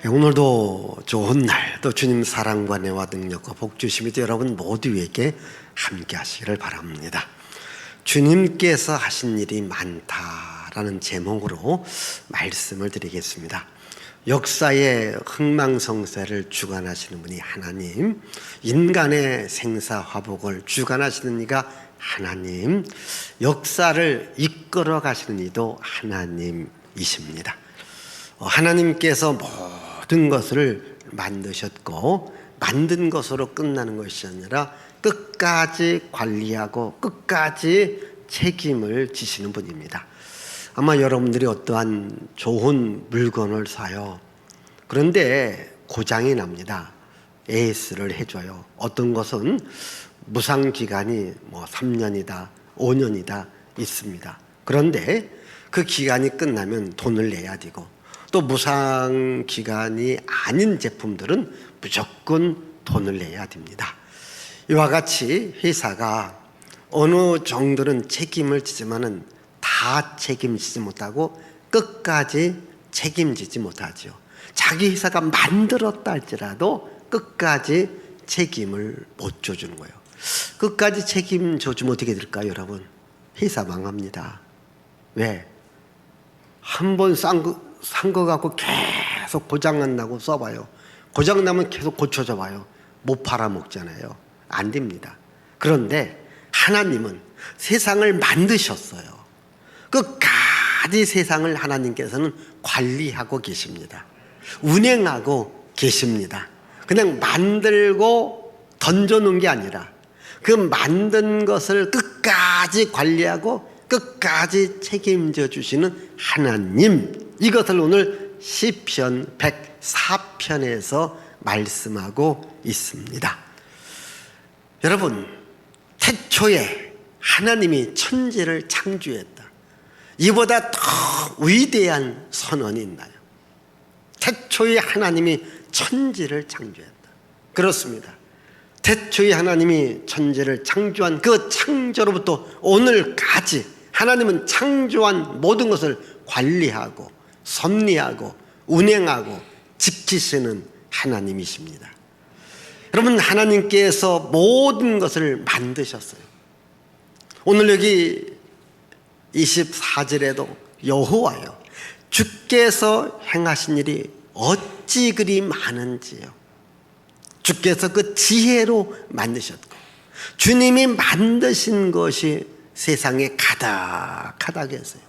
오늘도 좋은 날, 또 주님 사랑과 은혜와 능력과 복 주심이 여러분 모두에게 함께 하시기를 바랍니다. 주님께서 하신 일이 많다라는 제목으로 말씀을 드리겠습니다. 역사의 흥망성쇠를 주관하시는 분이 하나님, 인간의 생사화복을 주관하시는 이가 하나님, 역사를 이끌어 가시는 이도 하나님이십니다. 하나님께서 모든 것을 만드셨고, 만든 것으로 끝나는 것이 아니라 끝까지 관리하고 끝까지 책임을 지시는 분입니다. 아마 여러분들이 어떠한 좋은 물건을 사요. 그런데 고장이 납니다. AS를 해줘요. 어떤 것은 무상기간이 3년이다 5년이다 있습니다. 그런데 그 기간이 끝나면 돈을 내야 되고, 또 무상기간이 아닌 제품들은 무조건 돈을 내야 됩니다. 이와 같이 회사가 어느 정도는 책임을 지지만은 다 책임지지 못하고 끝까지 책임지지 못하죠. 자기 회사가 만들었다 할지라도 끝까지 책임을 못 져주는 거예요. 끝까지 책임져주면 어떻게 될까요, 여러분? 회사 망합니다. 왜? 한 번 산 거 갖고 계속 고장 안 나고 써봐요. 고장 나면 계속 고쳐줘 봐요. 못 팔아먹잖아요. 안 됩니다. 그런데 하나님은 세상을 만드셨어요. 끝까지 세상을 하나님께서는 관리하고 계십니다. 운행하고 계십니다. 그냥 만들고 던져놓은 게 아니라 그 만든 것을 끝까지 관리하고 끝까지 책임져 주시는 하나님, 이것을 오늘 시편 104편에서 말씀하고 있습니다. 여러분, 태초에 하나님이 천지를 창조했다. 이보다 더 위대한 선언이 있나요? 태초에 하나님이 천지를 창조했다. 그렇습니다. 태초에 하나님이 천지를 창조한 그 창조로부터 오늘까지 하나님은 창조한 모든 것을 관리하고 섭리하고 운행하고 지키시는 하나님이십니다. 여러분, 하나님께서 모든 것을 만드셨어요. 오늘 여기 24절에도 여호와여, 주께서 행하신 일이 어찌 그리 많은지요. 주께서 그 지혜로 만드셨고, 주님이 만드신 것이 세상에 가득하다고 했어요.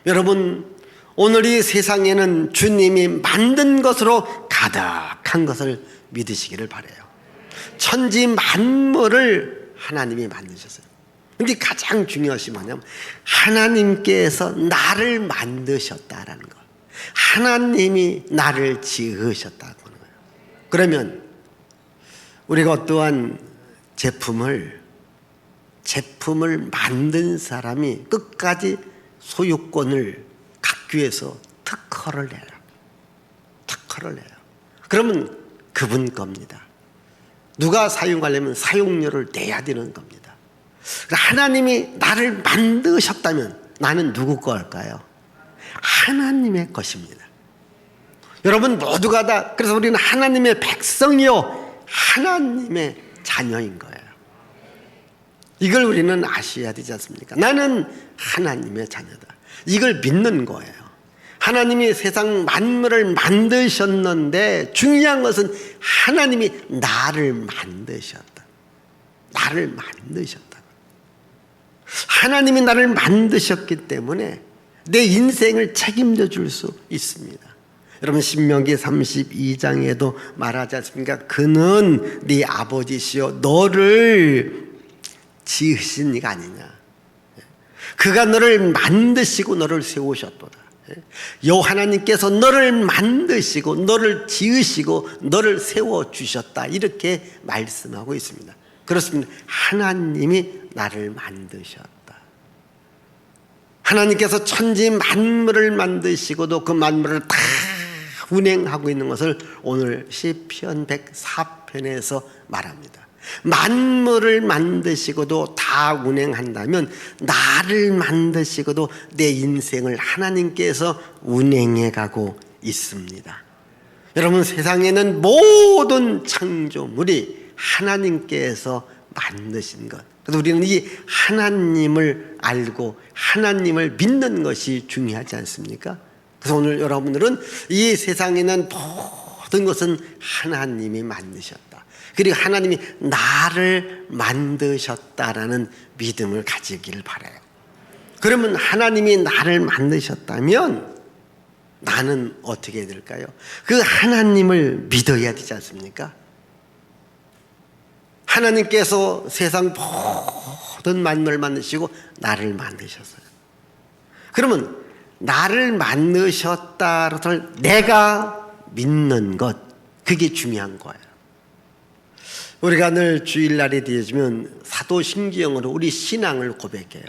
여러분, 오늘 이 세상에는 주님이 만든 것으로 가득한 것을 믿으시기를 바라요. 천지 만물을 하나님이 만드셨어요. 근데 가장 중요한 것이 뭐냐면 하나님께서 나를 만드셨다라는 거, 하나님이 나를 지으셨다고 하는 거예요. 그러면 우리가 어떠한 제품을 만든 사람이 끝까지 소유권을 갖기 위해서 특허를 내요. 그러면 그분 겁니다. 누가 사용하려면 사용료를 내야 되는 겁니다. 하나님이 나를 만드셨다면 나는 누구 걸까요? 하나님의 것입니다. 여러분 모두가 다, 그래서 우리는 하나님의 백성이요 하나님의 자녀인 거예요. 이걸 우리는 아셔야 되지 않습니까? 나는 하나님의 자녀다. 이걸 믿는 거예요. 하나님이 세상 만물을 만드셨는데 중요한 것은 하나님이 나를 만드셨다. 하나님이 나를 만드셨기 때문에 내 인생을 책임져 줄 수 있습니다. 여러분, 신명기 32장에도 말하지 않습니까? 그는 네 아버지시요 너를 지으신 이가 아니냐. 그가 너를 만드시고 너를 세우셨도다. 여호와 하나님께서 너를 만드시고 너를 지으시고 너를 세워주셨다, 이렇게 말씀하고 있습니다. 그렇습니다. 하나님이 나를 만드셨다. 하나님께서 천지 만물을 만드시고도 그 만물을 다 운행하고 있는 것을 오늘 시편 104편에서 말합니다. 만물을 만드시고도 다 운행한다면 나를 만드시고도 내 인생을 하나님께서 운행해 가고 있습니다. 여러분, 세상에는 모든 창조물이 하나님께서 만드신 것. 그래서 우리는 이 하나님을 알고 하나님을 믿는 것이 중요하지 않습니까? 그래서 오늘 여러분들은 이 세상에는 모든 것은 하나님이 만드셨다. 그리고 하나님이 나를 만드셨다라는 믿음을 가지기를 바라요. 그러면 하나님이 나를 만드셨다면 나는 어떻게 해야 될까요? 그 하나님을 믿어야 되지 않습니까? 하나님께서 세상 모든 만물을 만드시고 나를 만드셨어요. 그러면 나를 만드셨다를 내가 믿는 것, 그게 중요한 거예요. 우리가 늘 주일날이 되어지면 사도신경으로 우리 신앙을 고백해요.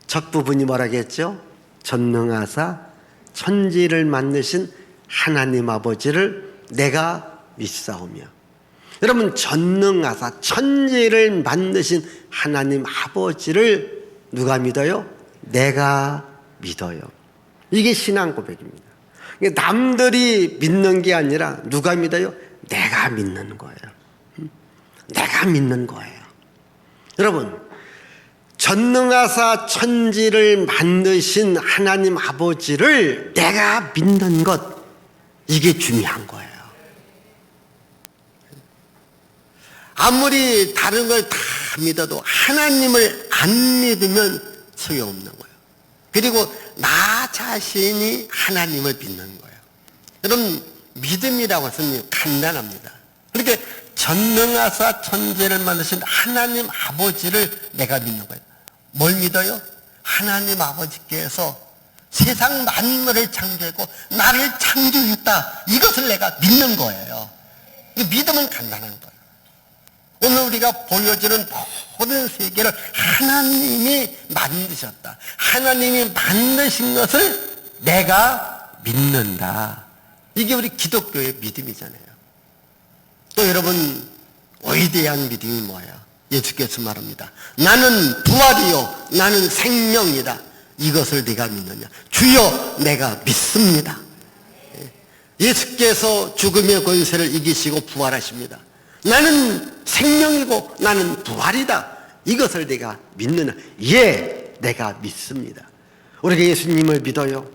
첫 부분이 뭐라고 했죠? 전능하사 천지를 만드신 하나님 아버지를 내가 믿사오며. 여러분, 전능하사 천지를 만드신 하나님 아버지를 누가 믿어요? 내가 믿어요. 이게 신앙 고백입니다. 남들이 믿는 게 아니라 누가 믿어요? 내가 믿는 거예요. 내가 믿는 거예요. 여러분, 전능하사 천지를 만드신 하나님 아버지를 내가 믿는 것, 이게 중요한 거예요. 아무리 다른 걸 다 믿어도 하나님을 안 믿으면 소용없는 거예요. 그리고 나 자신이 하나님을 믿는 거예요. 여러분, 믿음이라고 하면 간단합니다. 그렇게 전능하사 천지를 만드신 하나님 아버지를 내가 믿는 거예요. 뭘 믿어요? 하나님 아버지께서 세상 만물을 창조했고 나를 창조했다. 이것을 내가 믿는 거예요. 믿음은 간단한 거예요. 오늘 우리가 보여주는 모든 세계를 하나님이 만드셨다. 하나님이 만드신 것을 내가 믿는다. 이게 우리 기독교의 믿음이잖아요. 또 여러분, 위대한 믿음이 뭐예요? 예수께서 말합니다. 나는 부활이요 나는 생명이다. 이것을 네가 믿느냐? 주여, 내가 믿습니다. 예수께서 죽음의 권세를 이기시고 부활하십니다. 나는 생명이고 나는 부활이다. 이것을 내가 믿느냐? 예, 내가 믿습니다. 우리가 예수님을 믿어요.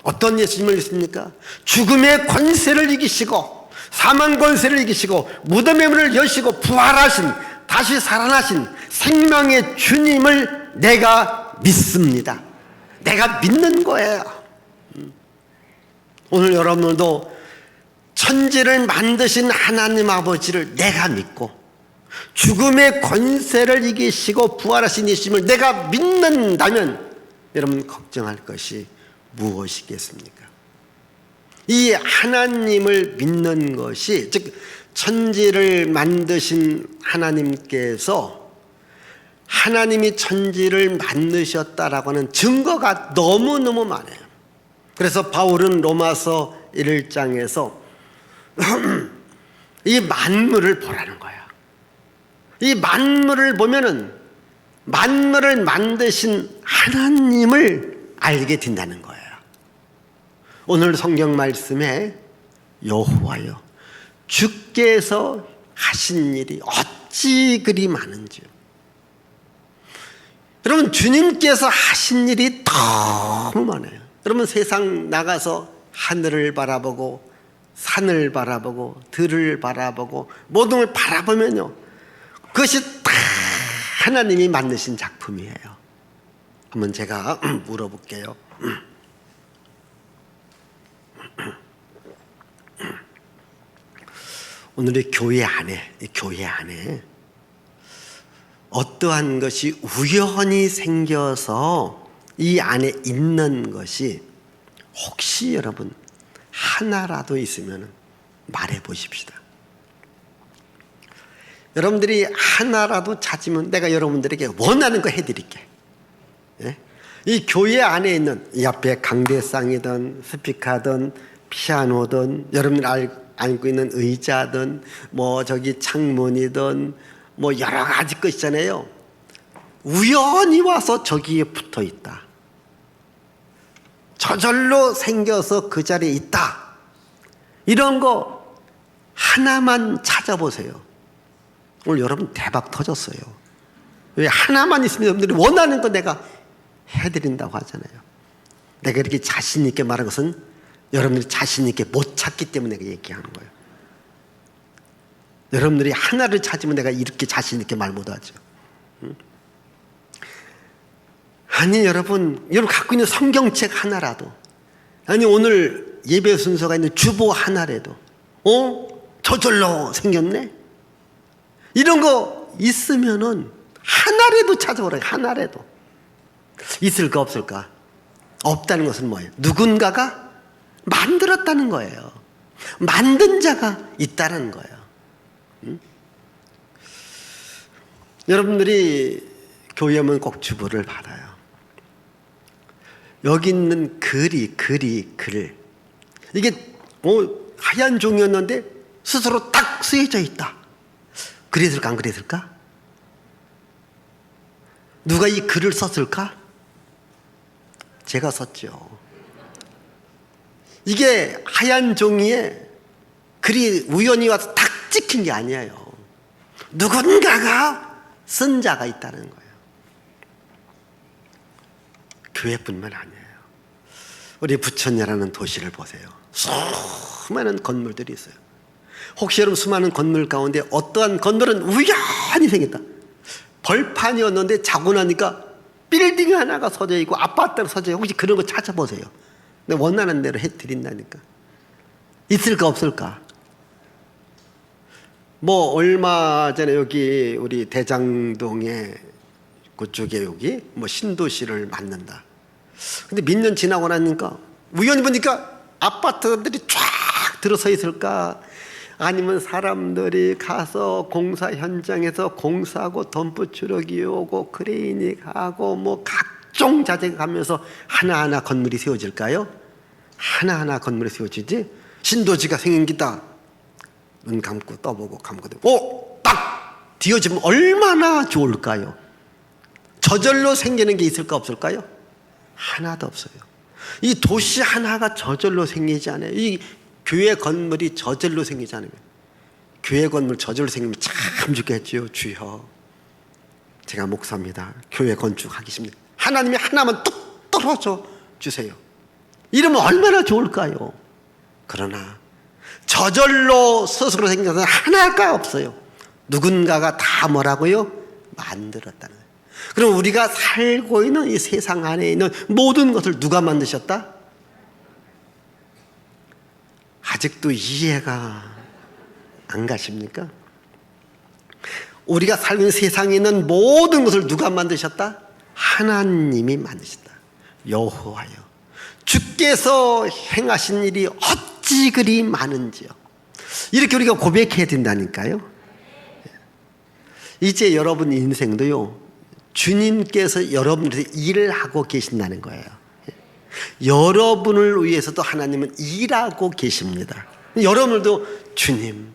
어떤 예수님을 믿습니까? 죽음의 권세를 이기시고 사망 권세를 이기시고 무덤의 문을 여시고 부활하신, 다시 살아나신 생명의 주님을 내가 믿습니다. 내가 믿는 거예요. 오늘 여러분들도 천지를 만드신 하나님 아버지를 내가 믿고 죽음의 권세를 이기시고 부활하신 예수님을 내가 믿는다면 여러분, 걱정할 것이 무엇이겠습니까? 이 하나님을 믿는 것이, 즉 천지를 만드신 하나님께서 하나님이 천지를 만드셨다라고 하는 증거가 너무너무 많아요. 그래서 바울은 로마서 1장에서 이 만물을 보라는 거야. 이 만물을 보면은 만물을 만드신 하나님을 알게 된다는 거예요. 오늘 성경 말씀에 여호와여 주께서 하신 일이 어찌 그리 많은지요. 여러분, 주님께서 하신 일이 너무 많아요. 여러분, 세상 나가서 하늘을 바라보고 산을 바라보고 들을 바라보고 모든 걸 바라보면요, 그것이 다 하나님이 만드신 작품이에요. 한번 제가 물어볼게요. 오늘의 교회 안에 어떠한 것이 우연히 생겨서 이 안에 있는 것이 혹시 여러분 하나라도 있으면 말해 보십시다. 여러분들이 하나라도 찾으면 내가 여러분들에게 원하는 거 해드릴게. 예? 이 교회 안에 있는 이 앞에 강대상이든 스피커든 피아노든 여러분들 안고 있는 의자든 뭐 저기 창문이든 뭐 여러 가지 것 있잖아요. 우연히 와서 저기에 붙어 있다. 저절로 생겨서 그 자리에 있다. 이런 거 하나만 찾아보세요. 오늘 여러분 대박 터졌어요. 왜? 하나만 있으면 여러분들이 원하는 거 내가 해드린다고 하잖아요. 내가 이렇게 자신 있게 말한 것은 여러분들이 자신 있게 못 찾기 때문에 내가 얘기하는 거예요. 여러분들이 하나를 찾으면 내가 이렇게 자신 있게 말 못하죠. 아니 여러분 갖고 있는 성경책 하나라도, 아니 오늘 예배 순서가 있는 주보 하나라도 저절로 생겼네? 이런 거 있으면은 하나라도 찾아보라. 하나라도. 있을까 없을까? 없다는 것은 뭐예요? 누군가가 만들었다는 거예요. 만든 자가 있다는 거예요. 여러분들이 교회 오면 꼭 주보를 받아요. 여기 있는 글 이게 하얀 종이었는데 스스로 딱 쓰여져 있다. 그랬을까 안 그랬을까? 누가 이 글을 썼을까? 제가 썼죠. 이게 하얀 종이에 글이 우연히 와서 딱 찍힌 게 아니에요. 누군가가 쓴 자가 있다는 거예요. 교회뿐만 아니에요. 우리 부천이라는 도시를 보세요. 수많은 건물들이 있어요. 혹시 여러분 수많은 건물 가운데 어떠한 건물은 우연히 생겼다. 벌판이었는데 자고 나니까 빌딩 하나가 서져 있고 아파트가 서져 있고, 혹시 그런 거 찾아보세요. 내가 원하는 대로 해드린다니까. 있을까 없을까? 뭐 얼마 전에 여기 우리 대장동에 그쪽에 여기 뭐 신도시를 만든다. 근데 몇 년 지나고 나니까 우연히 보니까 아파트들이 쫙 들어서 있을까? 아니면 사람들이 가서 공사 현장에서 공사하고 덤프트럭이 오고 크레인이 가고 뭐 각종 자재가 가면서 하나하나 건물이 세워질까요? 하나하나 건물이 세워지지? 신도시가 생긴 기다. 눈 감고 떠보고 감고 딱 뒤어지면 얼마나 좋을까요? 저절로 생기는 게 있을까 없을까요? 하나도 없어요. 이 도시 하나가 저절로 생기지 않아요. 이 교회 건물이 저절로 생기지 않으면, 교회 건물 저절로 생기면 참 좋겠지요. 주여, 제가 목사입니다. 교회 건축하겠습니다. 하나님이 하나만 뚝 떨어져 주세요. 이러면 얼마나 좋을까요? 그러나 저절로 스스로 생긴 것은 하나가 없어요. 누군가가 다 뭐라고요? 만들었다는 거예요. 그럼 우리가 살고 있는 이 세상 안에 있는 모든 것을 누가 만드셨다? 아직도 이해가 안 가십니까? 우리가 살고 있는 세상에 있는 모든 것을 누가 만드셨다? 하나님이 만드셨다. 여호와여, 주께서 행하신 일이 어찌 그리 많은지요. 이렇게 우리가 고백해야 된다니까요. 이제 여러분 인생도요, 주님께서 여러분들에게 일을 하고 계신다는 거예요. 여러분을 위해서도 하나님은 일하고 계십니다. 여러분들도 주님,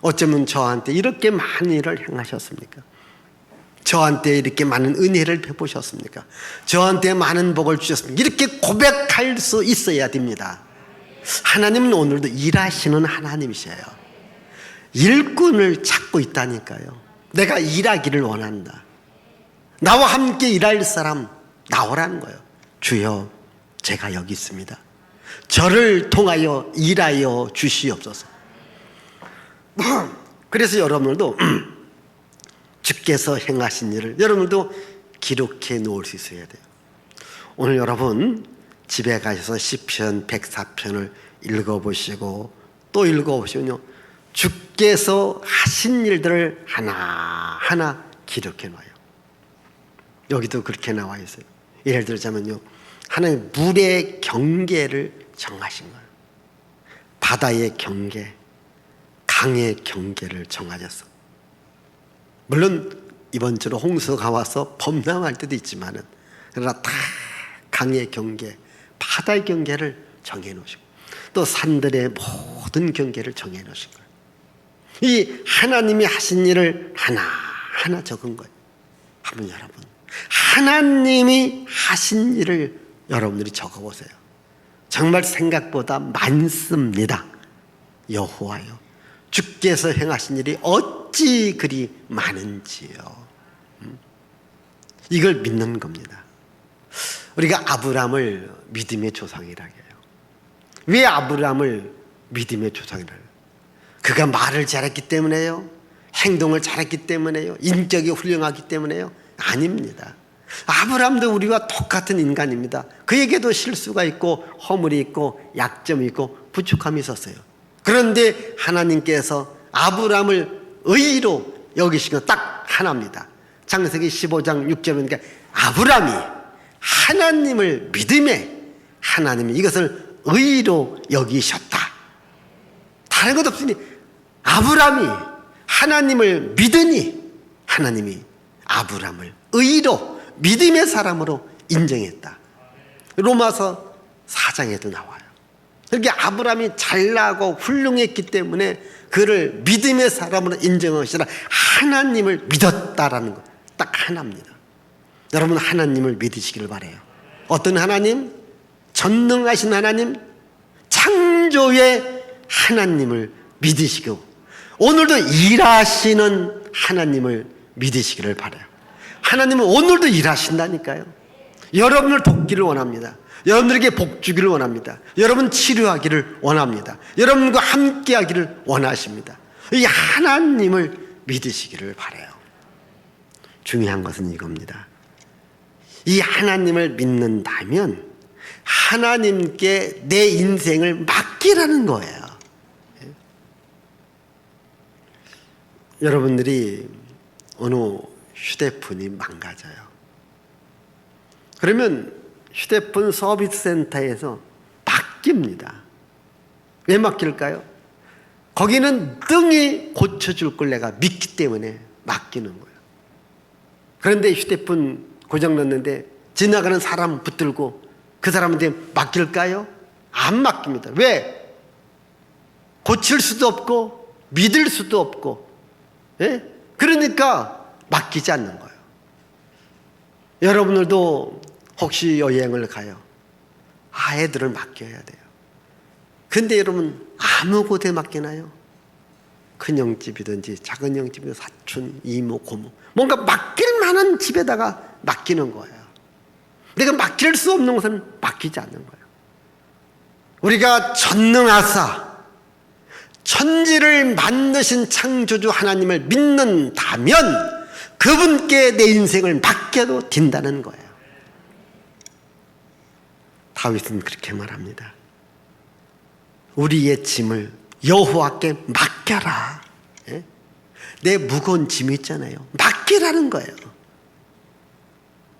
어쩌면 저한테 이렇게 많은 일을 행하셨습니까? 저한테 이렇게 많은 은혜를 베푸셨습니까? 저한테 많은 복을 주셨습니까? 이렇게 고백할 수 있어야 됩니다. 하나님은 오늘도 일하시는 하나님이셔요. 일꾼을 찾고 있다니까요. 내가 일하기를 원한다. 나와 함께 일할 사람 나오라는 거예요. 주여, 제가 여기 있습니다. 저를 통하여 일하여 주시옵소서. 그래서 여러분들도 주께서 행하신 일을 여러분들도 기록해 놓을 수 있어야 돼요. 오늘 여러분 집에 가셔서 시편 104편을 읽어보시고 또 읽어보시면요, 주께서 하신 일들을 하나하나 기록해 놔요. 여기도 그렇게 나와 있어요. 예를 들자면요, 하나님 물의 경계를 정하신 거예요. 바다의 경계, 강의 경계를 정하셨어. 물론 이번 주로 홍수가 와서 범람할 때도 있지만은, 그러나 다 강의 경계, 바다의 경계를 정해 놓으시고 또 산들의 모든 경계를 정해 놓으신 거예요. 이 하나님이 하신 일을 하나하나 적은 거예요. 한번 여러분, 하나님이 하신 일을 여러분들이 적어보세요. 정말 생각보다 많습니다. 여호와여 주께서 행하신 일이 어찌 그리 많은지요. 이걸 믿는 겁니다. 우리가 아브라함을 믿음의 조상이라고 해요. 왜 아브라함을 믿음의 조상이라고 해요? 그가 말을 잘했기 때문에요? 행동을 잘했기 때문에요? 인격이 훌륭하기 때문에요? 아닙니다. 아브라함도 우리와 똑같은 인간입니다. 그에게도 실수가 있고 허물이 있고 약점이 있고 부족함이 있었어요. 그런데 하나님께서 아브라함을 의로 여기신 건 딱 하나입니다. 창세기 15장 6절이니까 아브라함이 하나님을 믿음에 하나님이 이것을 의로 여기셨다. 다른 것 없으니 아브라함이 하나님을 믿으니 하나님이 아브라함을 의로 믿음의 사람으로 인정했다. 로마서 4장에도 나와요. 그렇게 아브라함이 잘나고 훌륭했기 때문에 그를 믿음의 사람으로 인정하시라 하나님을 믿었다라는 것 딱 하나입니다. 여러분 하나님을 믿으시기를 바라요. 어떤 하나님? 전능하신 하나님, 창조의 하나님을 믿으시고 오늘도 일하시는 하나님을 믿으시기를 바라요. 하나님은 오늘도 일하신다니까요. 여러분을 돕기를 원합니다. 여러분들에게 복 주기를 원합니다. 여러분 치료하기를 원합니다. 여러분과 함께하기를 원하십니다. 이 하나님을 믿으시기를 바라요. 중요한 것은 이겁니다. 이 하나님을 믿는다면 하나님께 내 인생을 맡기라는 거예요. 여러분들이 어느 휴대폰이 망가져요. 그러면 휴대폰 서비스 센터에서 맡깁니다. 왜 맡길까요? 거기는 능히 고쳐줄 걸 내가 믿기 때문에 맡기는 거예요. 그런데 휴대폰 고장 났는데 지나가는 사람 붙들고 그 사람한테 맡길까요? 안 맡깁니다. 왜? 고칠 수도 없고 믿을 수도 없고, 예? 그러니까 맡기지 않는 거예요. 여러분들도 혹시 여행을 가요. 애들을 맡겨야 돼요. 근데 여러분 아무 곳에 맡기나요? 큰 형집이든지 작은 형집이든지 사촌, 이모, 고모 뭔가 맡길 만한 집에다가 맡기는 거예요. 내가 맡길 수 없는 것은 맡기지 않는 거예요. 우리가 전능하사 천지를 만드신 창조주 하나님을 믿는다면 그분께 내 인생을 맡겨도 된다는 거예요. 다윗은 그렇게 말합니다. 우리의 짐을 여호와께 맡겨라. 예? 내 무거운 짐 있잖아요. 맡기라는 거예요.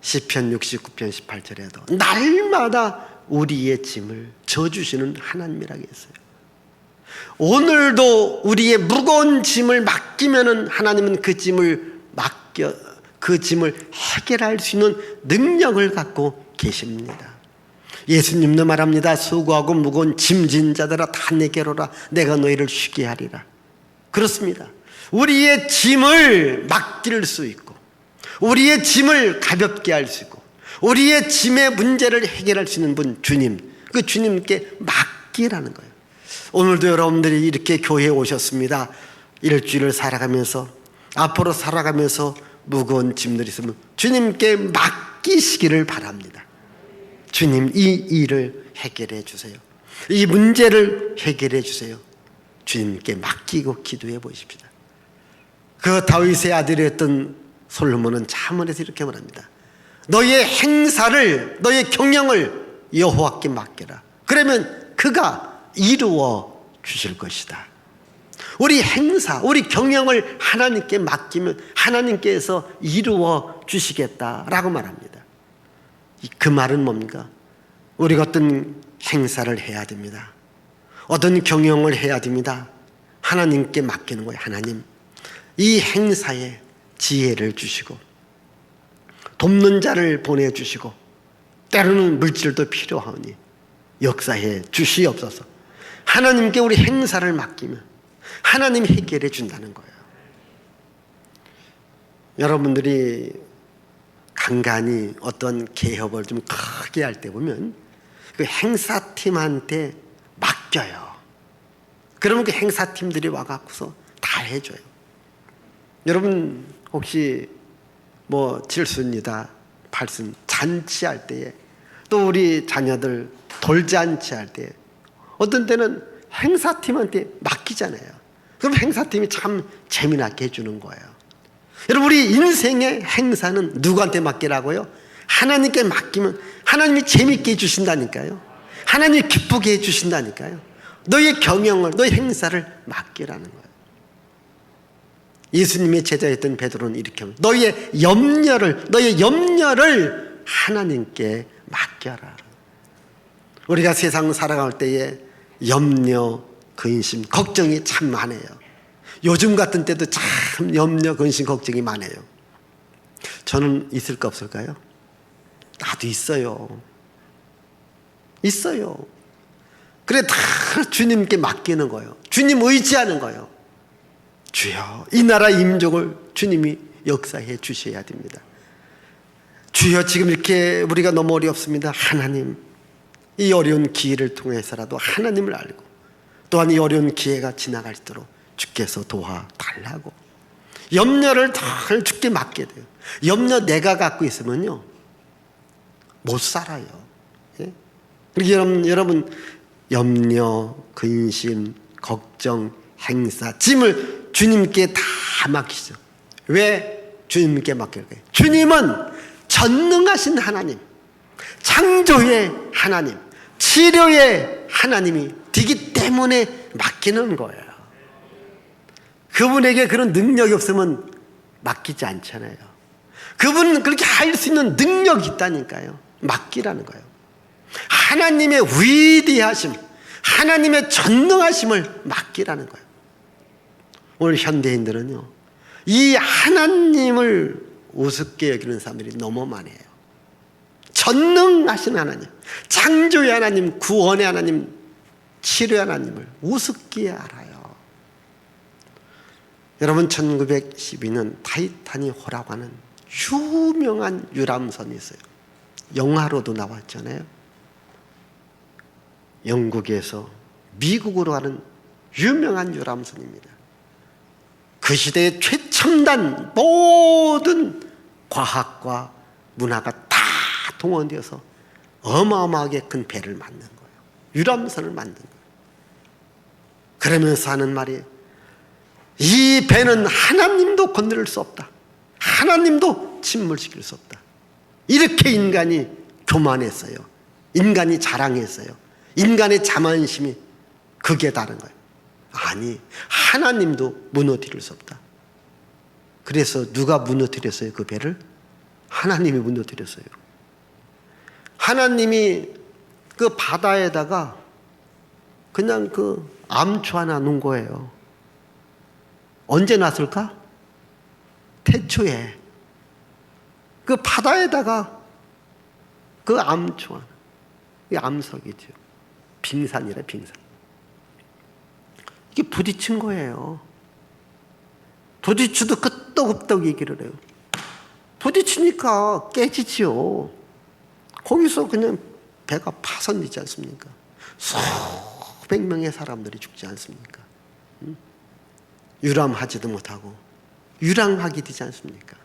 시편 69편 18절에도 날마다 우리의 짐을 져주시는 하나님이라고 했어요. 오늘도 우리의 무거운 짐을 맡기면은 하나님은 그 짐을 해결할 수 있는 능력을 갖고 계십니다. 예수님도 말합니다. 수고하고 무거운 짐진 자들아 다 내게로 오라. 내가 너희를 쉬게 하리라. 그렇습니다. 우리의 짐을 맡길 수 있고 우리의 짐을 가볍게 할 수 있고 우리의 짐의 문제를 해결할 수 있는 분 주님, 그 주님께 맡기라는 거예요. 오늘도 여러분들이 이렇게 교회에 오셨습니다. 일주일을 살아가면서 앞으로 살아가면서 무거운 짐들이 있으면 주님께 맡기시기를 바랍니다. 주님, 이 일을 해결해 주세요. 이 문제를 해결해 주세요. 주님께 맡기고 기도해 보십시다. 그 다윗의 아들이었던 솔로몬은 잠언에서 이렇게 말합니다. 너의 행사를, 너의 경영을 여호와께 맡겨라. 그러면 그가 이루어 주실 것이다. 우리 행사, 우리 경영을 하나님께 맡기면 하나님께서 이루어 주시겠다라고 말합니다. 그 말은 뭡니까? 우리가 어떤 행사를 해야 됩니다. 어떤 경영을 해야 됩니다. 하나님께 맡기는 거예요. 하나님, 이 행사에 지혜를 주시고 돕는 자를 보내주시고 때로는 물질도 필요하오니 역사해 주시옵소서. 하나님께 우리 행사를 맡기면 하나님이 해결해 준다는 거예요. 여러분들이 간간히 어떤 개혁을 좀 크게 할 때 보면 그 행사팀한테 맡겨요. 그러면 그 행사팀들이 와갖고서 다 해줘요. 여러분 혹시 뭐 칠순이다, 팔순 잔치할 때에 또 우리 자녀들 돌잔치할 때 어떤 때는 행사팀한테 맡기잖아요. 그럼 행사팀이 참 재미나게 해주는 거예요. 여러분 우리 인생의 행사는 누구한테 맡기라고요? 하나님께 맡기면 하나님이 재밌게 해주신다니까요. 하나님이 기쁘게 해주신다니까요. 너의 경영을, 너의 행사를 맡기라는 거예요. 예수님의 제자였던 베드로는 이렇게 합니다. 너의 염려를 하나님께 맡겨라. 우리가 세상 살아갈 때에 염려, 근심, 걱정이 참 많아요. 요즘 같은 때도 참 염려, 근심, 걱정이 많아요. 저는 있을까 없을까요? 나도 있어요. 그래 다 주님께 맡기는 거예요. 주님 의지하는 거예요. 주여 이 나라 임종을 주님이 역사해 주셔야 됩니다. 주여 지금 이렇게 우리가 너무 어렵습니다. 하나님 이 어려운 기회를 통해서라도 하나님을 알고 또한 이 어려운 기회가 지나갈수록 주께서 도와달라고 염려를 다 주께 맡게 돼요. 염려 내가 갖고 있으면요 못 살아요. 예? 여러분 염려, 근심, 걱정, 행사, 짐을 주님께 다 맡기죠. 왜 주님께 맡길까요? 주님은 전능하신 하나님, 창조의 하나님, 치료의 하나님이 되기 때문에 맡기는 거예요. 그분에게 그런 능력이 없으면 맡기지 않잖아요. 그분은 그렇게 할 수 있는 능력이 있다니까요. 맡기라는 거예요. 하나님의 위대하심, 하나님의 전능하심을 맡기라는 거예요. 오늘 현대인들은요 이 하나님을 우습게 여기는 사람들이 너무 많아요. 전능하신 하나님, 창조의 하나님, 구원의 하나님, 치료의 하나님을 우습게 알아요. 여러분 1912년 타이타닉호라고 하는 유명한 유람선이 있어요. 영화로도 나왔잖아요. 영국에서 미국으로 가는 유명한 유람선입니다. 그 시대의 최첨단 모든 과학과 문화가 다 동원되어서 어마어마하게 큰 배를 만든 거예요. 유람선을 만든 거예요. 그러면서 하는 말이 이 배는 하나님도 건드릴 수 없다. 하나님도 침몰시킬 수 없다. 이렇게 인간이 교만했어요. 인간이 자랑했어요. 인간의 자만심이 극에 달한 거예요. 아니 하나님도 무너뜨릴 수 없다. 그래서 누가 무너뜨렸어요? 그 배를? 하나님이 무너뜨렸어요. 하나님이 그 바다에다가 그냥 그 암초 하나 놓은 거예요. 언제 놨을까? 태초에 그 바다에다가 그 암초 하나, 이 암석이죠. 빙산이래 빙산. 이게 부딪힌 거예요. 부딪혀도 끄떡없다고 얘기를 해요. 부딪히니까 깨지지요. 거기서 그냥 배가 파손되지 않습니까? 수백 명의 사람들이 죽지 않습니까? 유람하지도 못하고 유랑하게 되지 않습니까?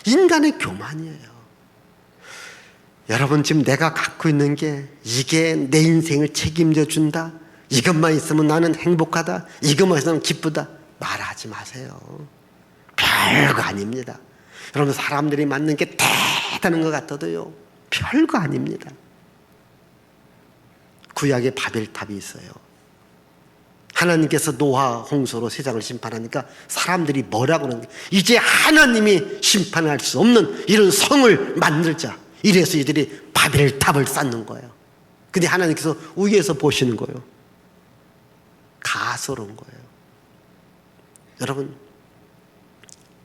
인간의 교만이에요. 여러분 지금 내가 갖고 있는 게 이게 내 인생을 책임져 준다, 이것만 있으면 나는 행복하다, 이것만 있으면 기쁘다, 말하지 마세요. 별거 아닙니다. 여러분 사람들이 만든 게 대단한 것 같아도요 별거 아닙니다. 구약에 바벨탑이 있어요. 하나님께서 노아 홍수로 세상을 심판하니까 사람들이 뭐라고 하는 거예요? 이제 하나님이 심판할 수 없는 이런 성을 만들자. 이래서 이들이 바벨탑을 쌓는 거예요. 근데 하나님께서 위에서 보시는 거예요. 가소로운 거예요. 여러분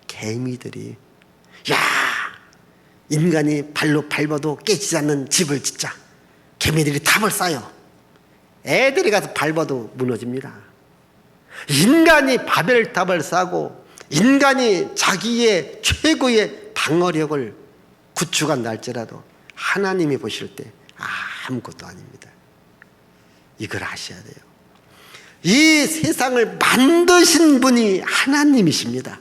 개미들이 야 인간이 발로 밟아도 깨지지 않는 집을 짓자. 개미들이 탑을 쌓아요. 애들이 가서 밟아도 무너집니다. 인간이 바벨탑을 쌓고 인간이 자기의 최고의 방어력을 구축한 날짜라도 하나님이 보실 때 아무것도 아닙니다. 이걸 아셔야 돼요. 이 세상을 만드신 분이 하나님이십니다.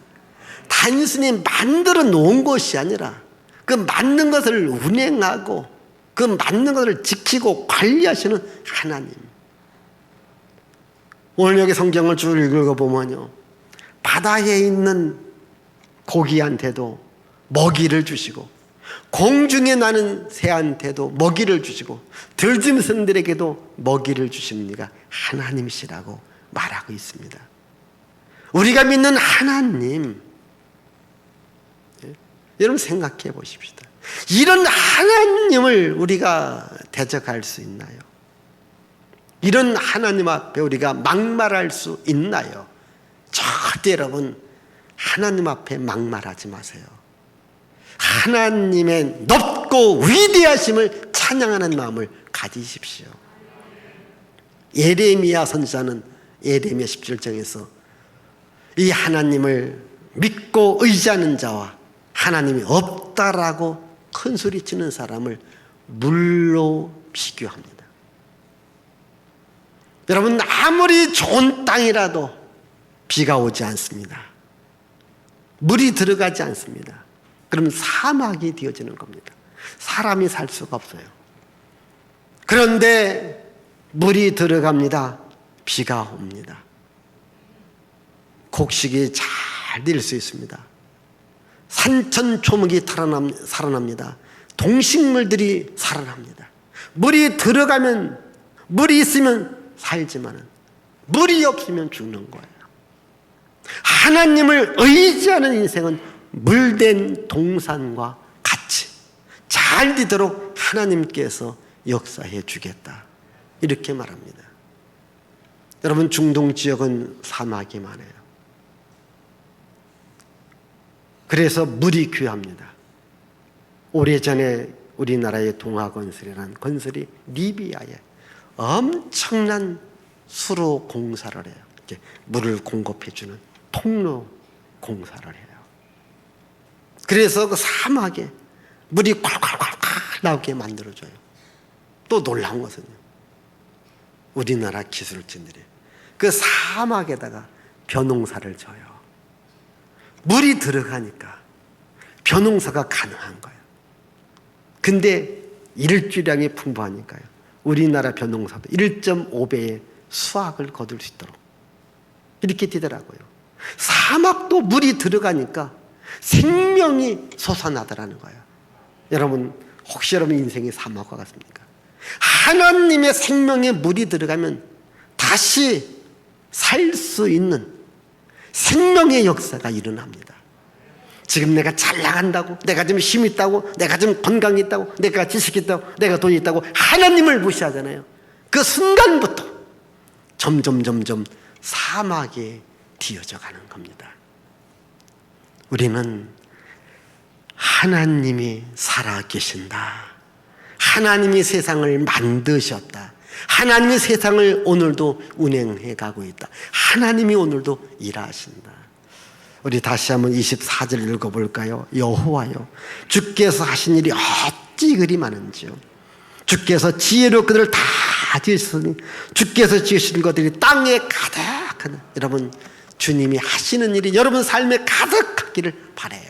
단순히 만들어 놓은 것이 아니라 그 만든 것을 운행하고 그 만든 것을 지키고 관리하시는 하나님. 오늘 여기 성경을 쭉 읽어보면요, 바다에 있는 고기한테도 먹이를 주시고 공중에 나는 새한테도 먹이를 주시고 들짐승들에게도 먹이를 주시는 이가 하나님이시라고 말하고 있습니다. 우리가 믿는 하나님, 여러분 생각해 보십시다. 이런 하나님을 우리가 대적할 수 있나요? 이런 하나님 앞에 우리가 막말할 수 있나요? 절대 여러분 하나님 앞에 막말하지 마세요. 하나님의 높고 위대하심을 찬양하는 마음을 가지십시오. 예레미야 선지자는 예레미야 17장에서 이 하나님을 믿고 의지하는 자와 하나님이 없다라고 큰 소리 치는 사람을 물로 비교합니다. 여러분, 아무리 좋은 땅이라도 비가 오지 않습니다. 물이 들어가지 않습니다. 그럼 사막이 되어지는 겁니다. 사람이 살 수가 없어요. 그런데 물이 들어갑니다. 비가 옵니다. 곡식이 잘 될 수 있습니다. 산천초목이 살아납니다. 동식물들이 살아납니다. 물이 들어가면, 물이 있으면 살지만 물이 없으면 죽는 거예요. 하나님을 의지하는 인생은 물된 동산과 같이 잘 되도록 하나님께서 역사해 주겠다, 이렇게 말합니다. 여러분, 중동 지역은 사막이 많아요. 그래서 물이 귀합니다. 오래전에 우리나라의 동아건설이라는 건설이 리비아에 엄청난 수로 공사를 해요. 이렇게 물을 공급해주는 통로 공사를 해요. 그래서 그 사막에 물이 콸콸콸콸 나오게 만들어줘요. 또 놀라운 것은요, 우리나라 기술진들이 그 사막에다가 벼농사를 져요. 물이 들어가니까 벼농사가 가능한 거예요. 근데 일주량이 풍부하니까요, 우리나라 벼농사도 1.5배의 수확을 거둘 수 있도록 이렇게 되더라고요. 사막도 물이 들어가니까 생명이 솟아나더라는 거예요. 여러분, 혹시 여러분 인생이 사막과 같습니까? 하나님의 생명에 물이 들어가면 다시 살 수 있는 생명의 역사가 일어납니다. 지금 내가 잘 나간다고, 내가 좀 힘 있다고, 내가 좀 건강이 있다고, 내가 지식 있다고, 내가 돈이 있다고 하나님을 무시하잖아요. 그 순간부터 점점 사막에 뒤어져 가는 겁니다. 우리는 하나님이 살아계신다, 하나님이 세상을 만드셨다, 하나님이 세상을 오늘도 운행해 가고 있다, 하나님이 오늘도 일하신다. 우리 다시 한번 24절 읽어볼까요? 여호와여, 주께서 하신 일이 어찌 그리 많은지요. 주께서 지혜로 그들을 다 지으셨으니 주께서 지으신 것들이 땅에 가득하다. 여러분, 주님이 하시는 일이 여러분 삶에 가득하기를 바라요.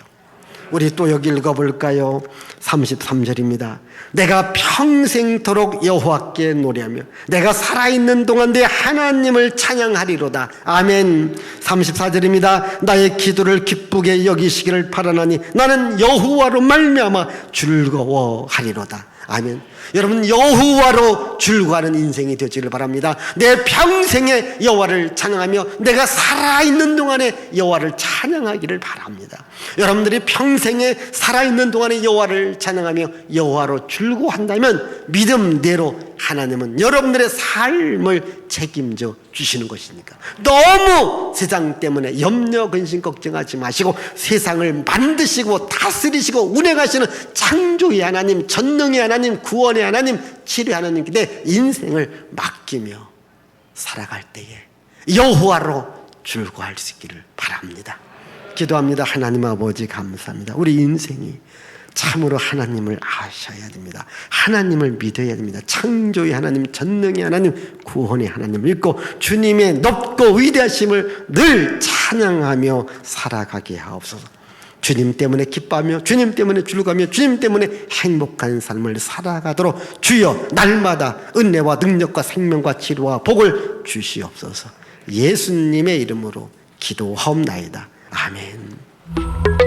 우리 또 여기 읽어볼까요? 33절입니다. 내가 평생토록 여호와께 노래하며 내가 살아있는 동안 내 하나님을 찬양하리로다. 아멘. 34절입니다. 나의 기도를 기쁘게 여기시기를 바라나니 나는 여호와로 말미암아 즐거워하리로다. 아멘. 여러분, 여호와로 즐거워하는 인생이 되기를 바랍니다. 내 평생에 여호와를 찬양하며 내가 살아있는 동안에 여호와를 찬양하기를 바랍니다. 여러분들이 평생에 살아있는 동안에 여호와를 찬양하며 여호와로 즐거워한다면 믿음대로 하나님은 여러분들의 삶을 책임져 주시는 것이니까 너무 세상 때문에 염려 근심 걱정하지 마시고 세상을 만드시고 다스리시고 운행하시는 창조의 하나님, 전능의 하나님, 구원의 하나님, 치료의 하나님께 내 인생을 맡기며 살아갈 때에 여호와로 즐거워할 수 있기를 바랍니다. 기도합니다. 하나님 아버지, 감사합니다. 우리 인생이 참으로 하나님을 아셔야 됩니다. 하나님을 믿어야 됩니다. 창조의 하나님, 전능의 하나님, 구원의 하나님을 믿고 주님의 높고 위대하심을 늘 찬양하며 살아가게 하옵소서. 주님 때문에 기뻐하며 주님 때문에 즐거워하며 주님 때문에 행복한 삶을 살아가도록 주여 날마다 은혜와 능력과 생명과 치료와 복을 주시옵소서. 예수님의 이름으로 기도하옵나이다. 아멘.